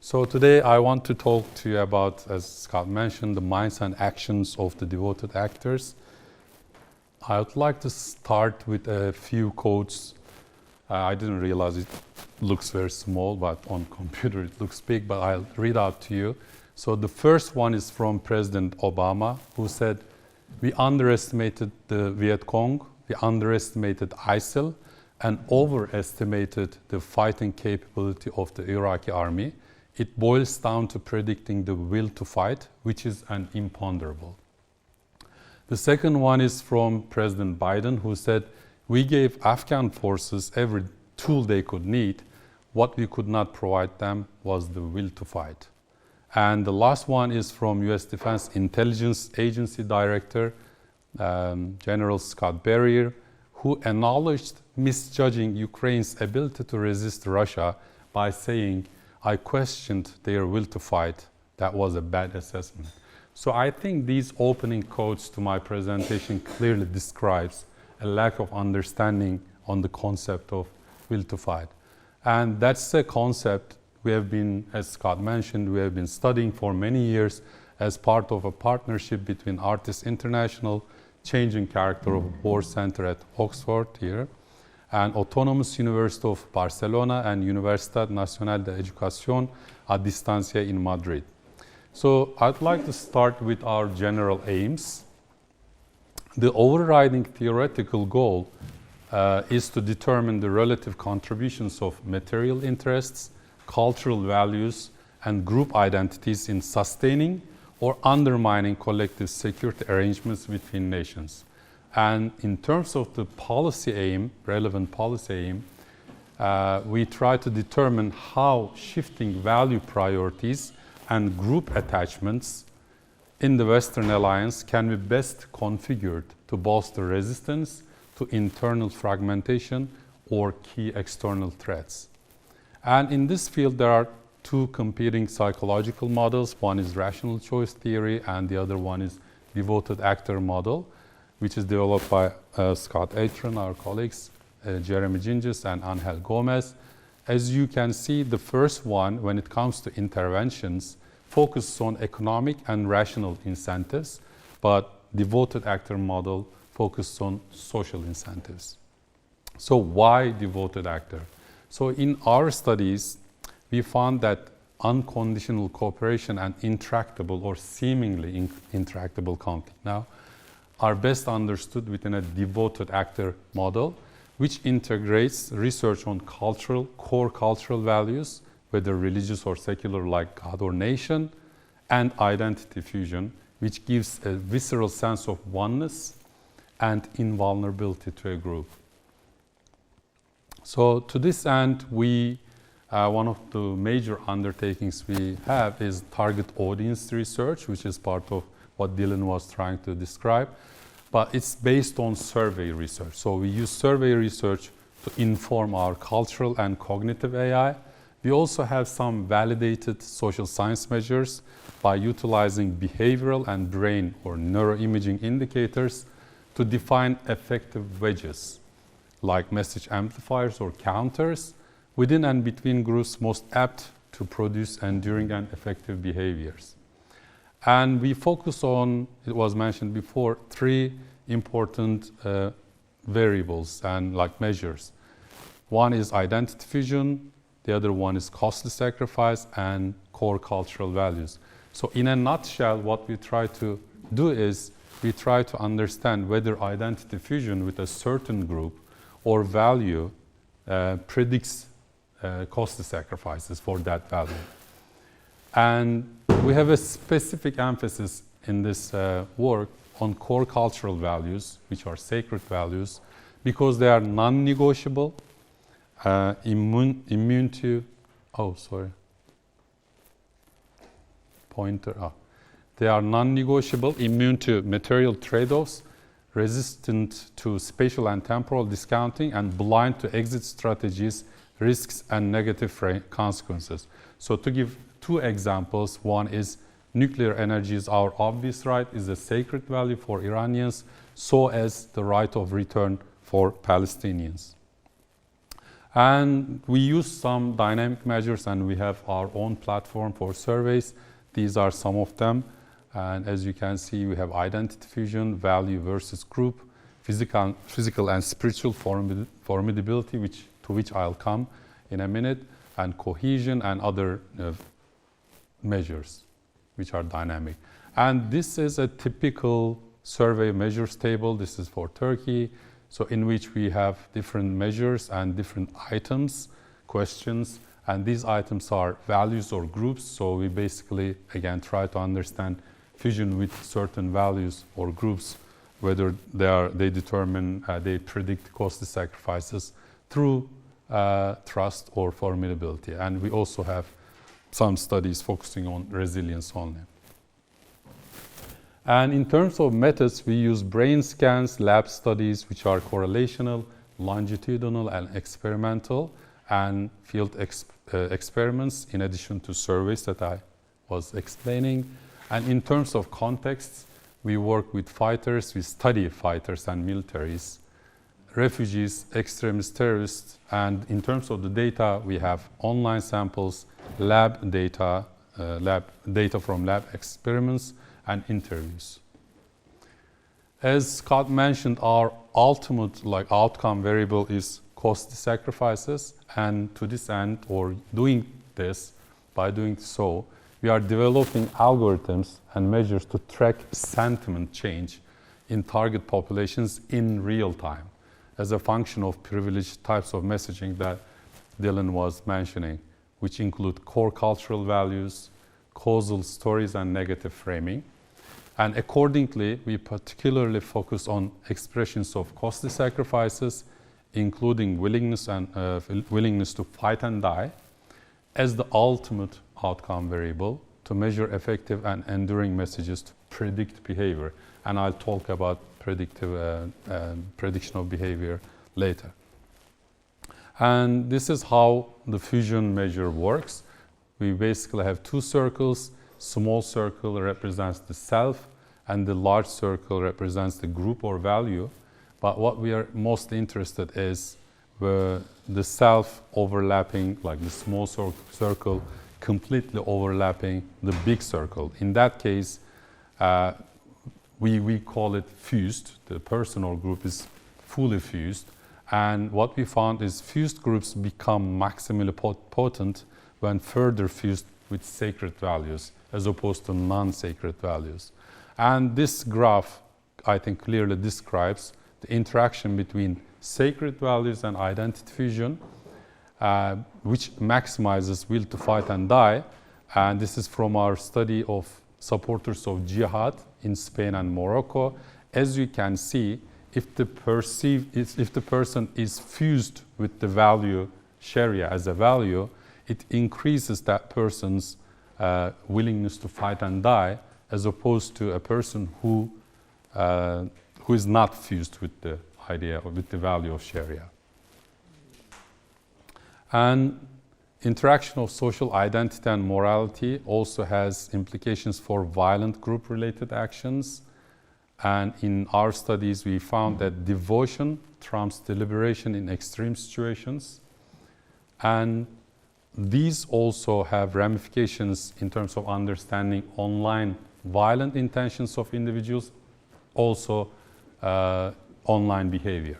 So today I want to talk to you about, as Scott mentioned, the minds and actions of the devoted actors. I would like to start with a few quotes. I didn't realize it looks very small, but on computer it looks big, but I'll read out to you. So the first one is from President Obama, who said, "We underestimated the Viet Cong, we underestimated ISIL, and overestimated the fighting capability of the Iraqi army. It boils down to predicting the will to fight, which is an imponderable." The second one is from President Biden, who said, "We gave Afghan forces every tool they could need. What we could not provide them was the will to fight." And the last one is from U.S. Defense Intelligence Agency Director, General Scott Berrier, who acknowledged misjudging Ukraine's ability to resist Russia by saying, "I questioned their will to fight. That was a bad assessment." So I think these opening quotes to my presentation clearly describes a lack of understanding on the concept of will to fight. And that's a concept we have been, as Scott mentioned, we have been studying for many years as part of a partnership between Artists International, Changing Character of War Center at Oxford here, and Autonomous University of Barcelona and Universidad Nacional de Educación a Distancia in Madrid. So I'd like to start with our general aims. The overriding theoretical goal is to determine the relative contributions of material interests, cultural values, and group identities in sustaining or undermining collective security arrangements between nations. And in terms of the policy aim, relevant policy aim, we try to determine how shifting value priorities and group attachments in the Western alliance can be best configured to bolster resistance to internal fragmentation or key external threats. And in this field, there are two competing psychological models. One is rational choice theory, and the other one is devoted actor model, which is developed by Scott Atran, our colleagues, Jeremy Ginges, and Angel Gomez. As you can see, the first one, when it comes to interventions, focuses on economic and rational incentives, but devoted actor model focuses on social incentives. So why devoted actor? So in our studies, we found that unconditional cooperation and intractable or seemingly intractable conflict now are best understood within a devoted actor model, which integrates research on core cultural values, whether religious or secular, like God or nation, and identity fusion, which gives a visceral sense of oneness and invulnerability to a group. So to this end, one of the major undertakings we have is target audience research, which is part of what Dylan was trying to describe. But it's based on survey research. So we use survey research to inform our cultural and cognitive AI. We also have some validated social science measures by utilizing behavioral and brain or neuroimaging indicators to define effective wedges, like message amplifiers or counters, within and between groups most apt to produce enduring and effective behaviors. And we focus on, it was mentioned before, three important variables and like measures. One is identity fusion, the other one is costly sacrifice, and core cultural values. So in a nutshell, what we try to do is we try to understand whether identity fusion with a certain group or value predicts costly sacrifices for that value. And we have a specific emphasis in this work on core cultural values, which are sacred values, because they are non-negotiable, immune to, They are non-negotiable, immune to material trade-offs, resistant to spatial and temporal discounting, and blind to exit strategies, risks, and negative consequences. So to give two examples, one is nuclear energy is our obvious right, is a sacred value for Iranians, so as the right of return for Palestinians. And we use some dynamic measures, and we have our own platform for surveys. These are some of them. And as you can see, we have identity fusion, value versus group, physical and spiritual formidability, to which I'll come in a minute, and cohesion and other measures which are dynamic. And this is a typical survey measures table. This is for Turkey, so in which we have different measures and different items, questions, and these items are values or groups. So we basically, again, try to understand fusion with certain values or groups, whether they predict costly sacrifices through trust or formidability. And we also have some studies focusing on resilience only. And in terms of methods, we use brain scans, lab studies, which are correlational, longitudinal, and experimental, and field experiments, in addition to surveys that I was explaining. And in terms of contexts, we work with fighters, we study fighters and militaries, refugees, extremist terrorists, and in terms of the data, we have online samples, lab data from lab experiments, and interviews. As Scott mentioned, our ultimate outcome variable is costly sacrifices, and to this end, or by doing so, we are developing algorithms and measures to track sentiment change in target populations in real time as a function of privileged types of messaging that Dylan was mentioning, which include core cultural values, causal stories, and negative framing. And accordingly, we particularly focus on expressions of costly sacrifices, including willingness to fight and die, as the ultimate outcome variable to measure effective and enduring messages to predict behavior. And I'll talk about prediction of behavior later. And this is how the fusion measure works. We basically have two circles. Small circle represents the self, and the large circle represents the group or value. But what we are most interested is the self overlapping, like the small circle completely overlapping the big circle. In that case, we call it fused. The person or group is fully fused. And what we found is fused groups become maximally potent when further fused with sacred values, as opposed to non-sacred values. And this graph, I think, clearly describes the interaction between sacred values and identity fusion, which maximizes will to fight and die. And this is from our study of supporters of jihad in Spain and Morocco. As you can see, if the person is fused with the value Sharia as a value, it increases that person's willingness to fight and die, as opposed to a person who is not fused with the idea or with the value of Sharia. And interaction of social identity and morality also has implications for violent group-related actions. And in our studies, we found that devotion trumps deliberation in extreme situations. And these also have ramifications in terms of understanding online violent intentions of individuals, also online behavior.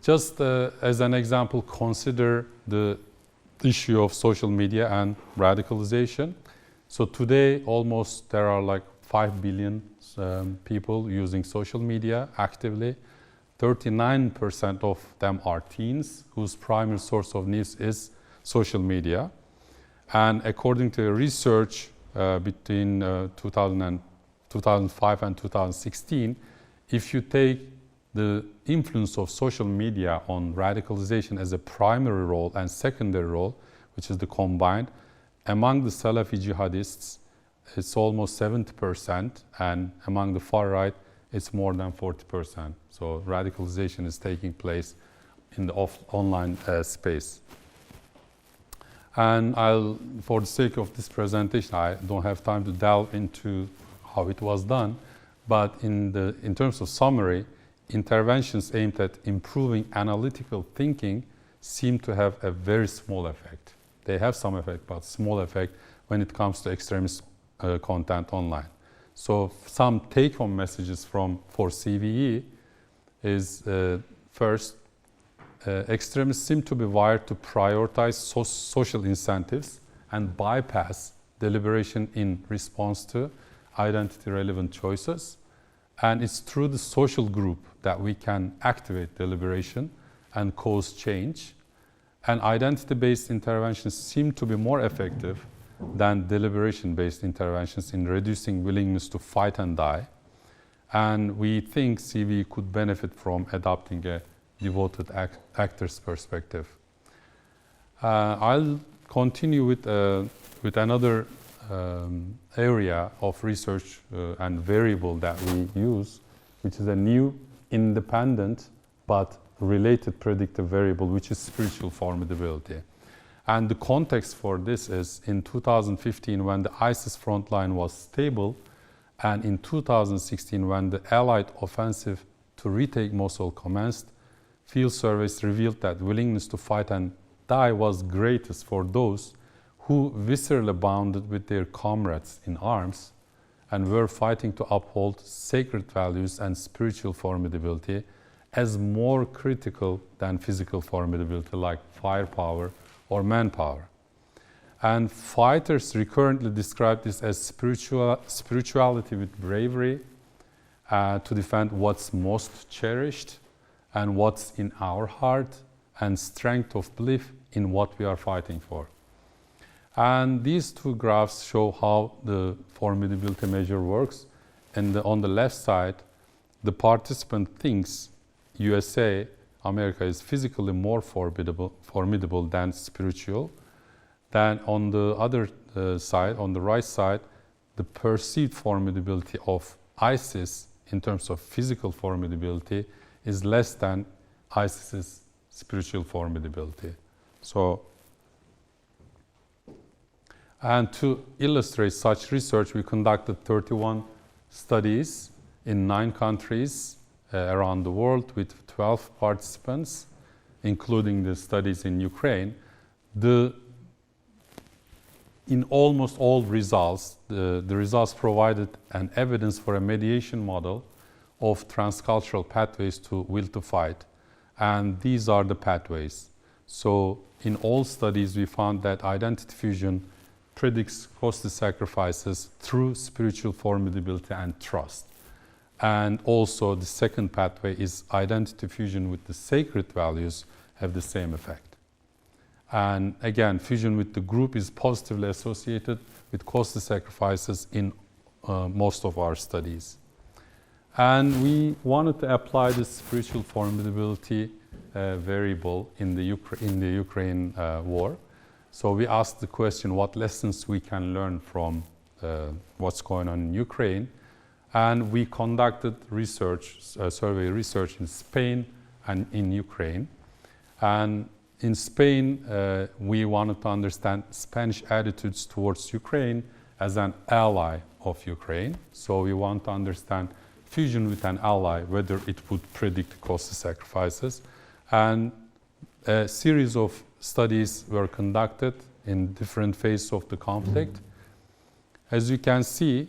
Just as an example, consider the issue of social media and radicalization. So today, almost there are like 5 billion people using social media actively. 39% of them are teens whose primary source of news is social media. And according to research between 2005 and 2016, if you take the influence of social media on radicalization as a primary role and secondary role, which is the combined, among the Salafi jihadists, it's almost 70%, and among the far right, it's more than 40%. So radicalization is taking place in the online space. And for the sake of this presentation, I don't have time to delve into how it was done, but in terms of summary, interventions aimed at improving analytical thinking seem to have a very small effect. They have some effect, but small effect when it comes to extremist content online. So some take-home messages for CVE is first, extremists seem to be wired to prioritize social incentives and bypass deliberation in response to identity-relevant choices. And it's through the social group that we can activate deliberation and cause change. And identity-based interventions seem to be more effective than deliberation-based interventions in reducing willingness to fight and die. And we think CVE could benefit from adopting a devoted actor's perspective. I'll continue with another area of research and variable that we use, which is a new independent but related predictive variable, which is spiritual formidability. And the context for this is in 2015 when the ISIS frontline was stable, and in 2016 when the Allied offensive to retake Mosul commenced, field surveys revealed that willingness to fight and die was greatest for those who viscerally bonded with their comrades in arms and were fighting to uphold sacred values and spiritual formidability as more critical than physical formidability like firepower or manpower. And fighters recurrently describe this as spirituality with bravery to defend what's most cherished and what's in our heart, and strength of belief in what we are fighting for. And these two graphs show how the formidability measure works. And on the left side, the participant thinks USA, America, is physically more formidable than spiritual. Then on the other side, on the right side, the perceived formidability of ISIS in terms of physical formidability is less than ISIS's spiritual formidability. So, and to illustrate such research, we conducted 31 studies in 9 countries around the world with 12 participants, including the studies in Ukraine. In almost all results, the results provided an evidence for a mediation model of transcultural pathways to will to fight. And these are the pathways. So in all studies, we found that identity fusion predicts costly sacrifices through spiritual formidability and trust. And also the second pathway is identity fusion with the sacred values have the same effect. And again, fusion with the group is positively associated with costly sacrifices in most of our studies. And we wanted to apply this spiritual formidability variable in the Ukraine war. So we asked the question, what lessons we can learn from what's going on in Ukraine? And we conducted survey research in Spain and in Ukraine. And in Spain, we wanted to understand Spanish attitudes towards Ukraine as an ally of Ukraine. So we want to understand fusion with an ally, whether it would predict costly sacrifices. And a series of studies were conducted in different phases of the conflict. As you can see,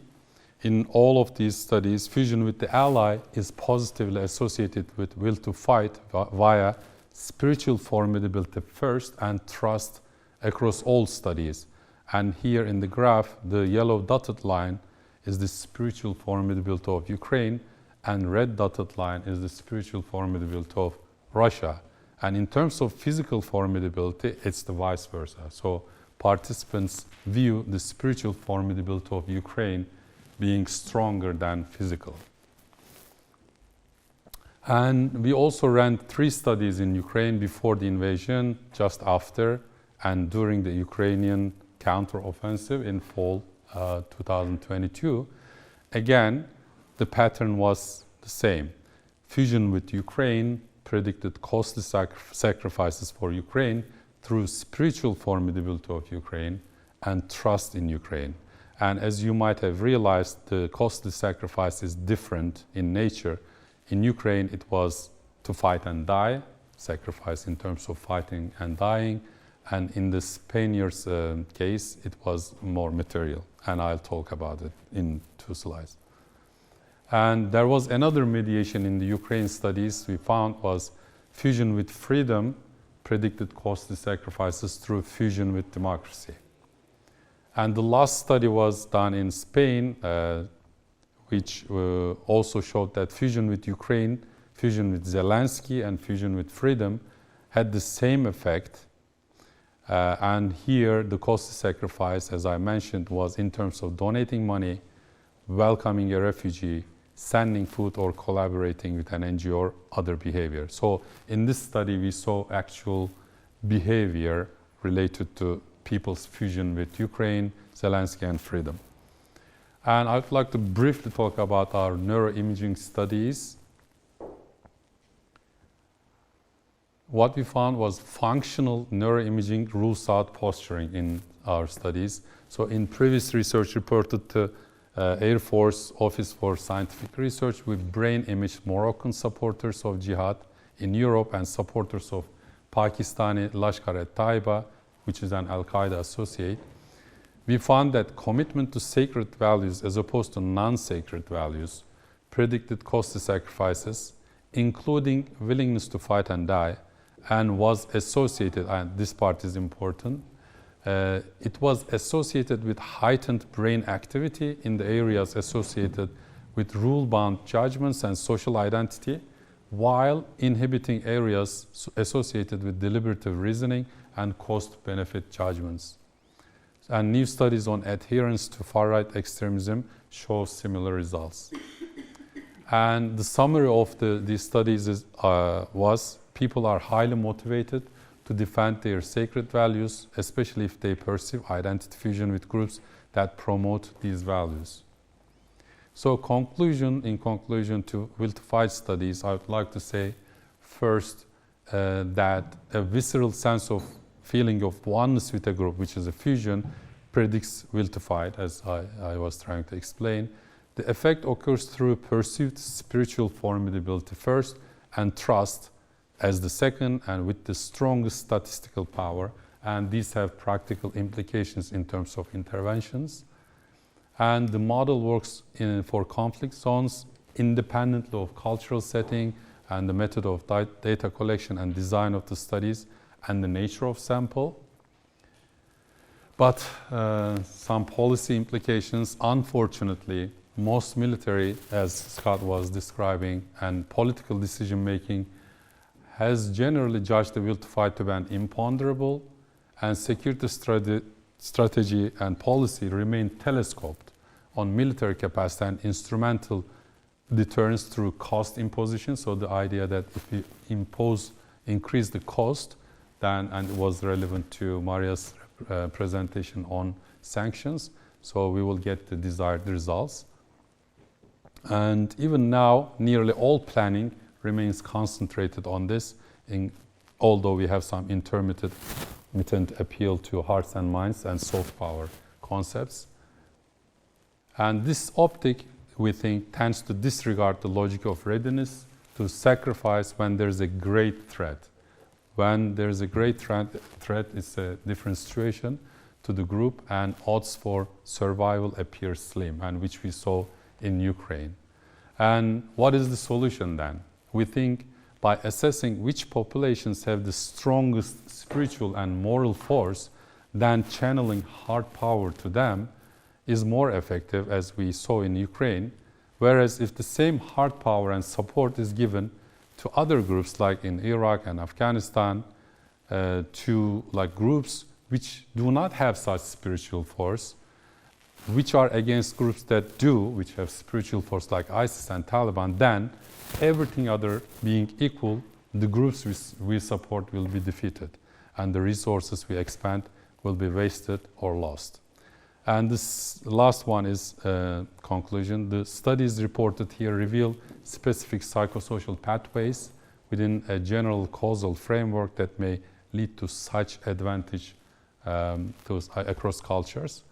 in all of these studies, fusion with the ally is positively associated with will to fight via spiritual formidability first and trust across all studies. And here in the graph, the yellow dotted line is the spiritual formidability of Ukraine, and red dotted line is the spiritual formidability of Russia. And in terms of physical formidability, it's the vice versa. So participants view the spiritual formidability of Ukraine being stronger than physical. And we also ran 3 studies in Ukraine before the invasion, just after, and during the Ukrainian counteroffensive in fall 2022. Again, the pattern was the same. Fusion with Ukraine predicted costly sacrifices for Ukraine through spiritual formidability of Ukraine and trust in Ukraine. And as you might have realized, the costly sacrifice is different in nature. In Ukraine, it was to fight and die, sacrifice in terms of fighting and dying. And in the Spaniards' case, it was more material. And I'll talk about it in 2 slides. And there was another mediation in the Ukraine studies we found was fusion with freedom predicted costly sacrifices through fusion with democracy. And the last study was done in Spain, which also showed that fusion with Ukraine, fusion with Zelensky, and fusion with freedom had the same effect. And here, the costly sacrifice, as I mentioned, was in terms of donating money, welcoming a refugee, sending food, or collaborating with an NGO or other behavior. So in this study, we saw actual behavior related to people's fusion with Ukraine, Zelensky, and freedom. And I'd like to briefly talk about our neuroimaging studies. What we found was functional neuroimaging rules out posturing in our studies. So in previous research reported to Air Force Office for Scientific Research, we brain imaged Moroccan supporters of jihad in Europe and supporters of Pakistani Lashkar-e-Taiba, which is an Al-Qaeda associate. We found that commitment to sacred values as opposed to non-sacred values predicted costly sacrifices, including willingness to fight and die, and was associated, and this part is important, it was associated with heightened brain activity in the areas associated with rule-bound judgments and social identity, while inhibiting areas associated with deliberative reasoning and cost-benefit judgments. And new studies on adherence to far-right extremism show similar results. And the summary of these studies was people are highly motivated to defend their sacred values, especially if they perceive identity fusion with groups that promote these values. So in conclusion to Will to Fight studies, I would like to say first that a visceral sense of feeling of oneness with a group, which is a fusion, predicts will to fight, as I was trying to explain. The effect occurs through perceived spiritual formidability first and trust as the second, and with the strongest statistical power, and these have practical implications in terms of interventions. And the model works for conflict zones independently of cultural setting and the method of data collection and design of the studies and the nature of sample. But some policy implications, unfortunately, most military, as Scott was describing, and political decision-making has generally judged the will to fight to be an imponderable, and security strategy and policy remain telescoped on military capacity and instrumental deterrence through cost imposition. So the idea that if we increase the cost, then, and it was relevant to Maria's presentation on sanctions, so we will get the desired results. And even now, nearly all planning remains concentrated on this, although we have some intermittent appeal to hearts and minds and soft power concepts. And this optic, we think, tends to disregard the logic of readiness to sacrifice when there's a great threat. When there's a great threat, it's a different situation to the group, and odds for survival appear slim, and which we saw in Ukraine. And what is the solution then? We think by assessing which populations have the strongest spiritual and moral force, then channeling hard power to them is more effective, as we saw in Ukraine. Whereas if the same hard power and support is given to other groups, like in Iraq and Afghanistan, to groups which do not have such spiritual force, which are against groups that do, which have spiritual force like ISIS and Taliban, then everything other being equal, the groups we support will be defeated, and the resources we expend will be wasted or lost. And this last one is conclusion. The studies reported here reveal specific psychosocial pathways within a general causal framework that may lead to such advantage across cultures.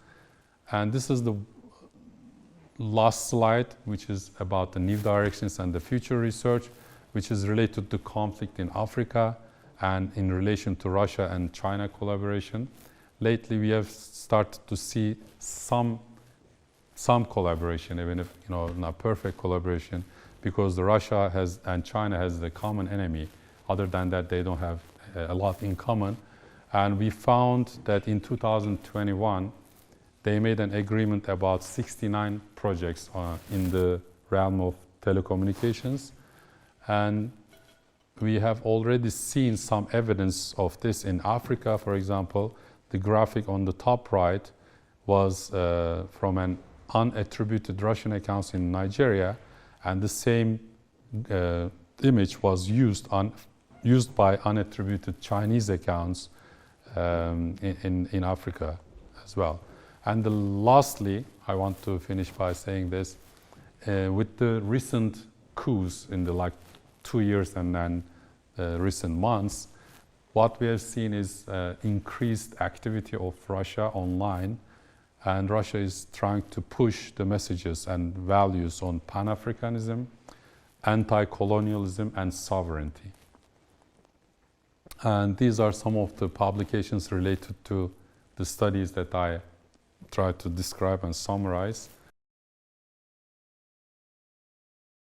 And this is the last slide, which is about the new directions and the future research. which is related to conflict in Africa and in relation to Russia and China collaboration. Lately, we have started to see some collaboration, even if not perfect collaboration, because Russia has and China has the common enemy. Other than that, they don't have a lot in common. And we found that in 2021, they made an agreement about 69 projects in the realm of telecommunications. And we have already seen some evidence of this in Africa. For example, the graphic on the top right was from an unattributed Russian accounts in Nigeria, and the same image was used by unattributed Chinese accounts in Africa as well. And lastly, I want to finish by saying this: with the recent coups in the 2 years and then recent months, what we have seen is increased activity of Russia online, and Russia is trying to push the messages and values on Pan-Africanism, anti-colonialism, and sovereignty. And these are some of the publications related to the studies that I tried to describe and summarize.